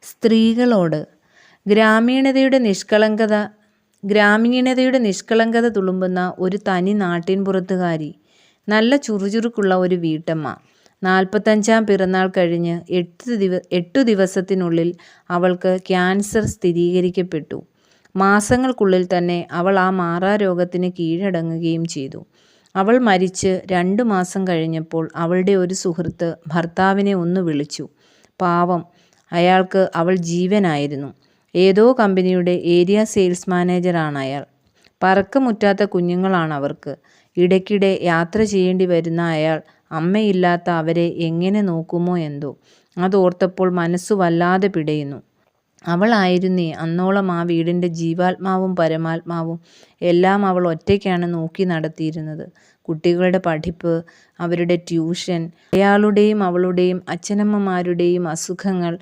സ്ത്രീകളോട്. ഗ്രാമീണതയുടെ നിഷ്കളങ്കത തുളുമ്പുന്ന ഒരു തനി നാട്ടിൻപുറത്തുകാരി. നല്ല ചുറുചുറുക്കുള്ള ഒരു വീട്ടമ്മ. 45-ാം പിറന്നാൾ കഴിഞ്ഞ് 8 ദിവസത്തിനുള്ളിൽ അവൾക്ക് ക്യാൻസർ സ്ഥിരീകരിക്കപ്പെട്ടു. മാസങ്ങൾക്കുള്ളിൽ തന്നെ അവൾ ആ മാറാരോഗത്തിന് കീഴടങ്ങുകയും ചെയ്തു. അവൾ മരിച്ച് 2 മാസം കഴിഞ്ഞപ്പോൾ അവളുടെ ഒരു സുഹൃത്ത് ഭർത്താവിനെ ഒന്ന് വിളിച്ചു. പാവം, അയാൾക്ക് അവൾ ജീവനായിരുന്നു. ഏതോ കമ്പനിയുടെ ഏരിയ സെയിൽസ് മാനേജറാണ് അയാൾ. പറക്കമുറ്റാത്ത കുഞ്ഞുങ്ങളാണ് അവർക്ക്. ഇടയ്ക്കിടെ യാത്ര ചെയ്യേണ്ടി വരുന്ന അയാൾ അമ്മയില്ലാത്ത അവരെ എങ്ങനെ നോക്കുമോ എന്തോ. അതോർത്തപ്പോൾ മനസ്സു വല്ലാതെ പിടയുന്നു. അവളായിരുന്നേ അന്നോളം ആ വീടിൻ്റെ ജീവാത്മാവും പരമാത്മാവും. എല്ലാം അവൾ ഒറ്റയ്ക്കാണ് നോക്കി നടത്തിയിരുന്നത്. കുട്ടികളുടെ പഠിപ്പ്, അവരുടെ ട്യൂഷൻ, അയാളുടെയും അവളുടെയും അച്ഛനമ്മമാരുടെയും അസുഖങ്ങൾ,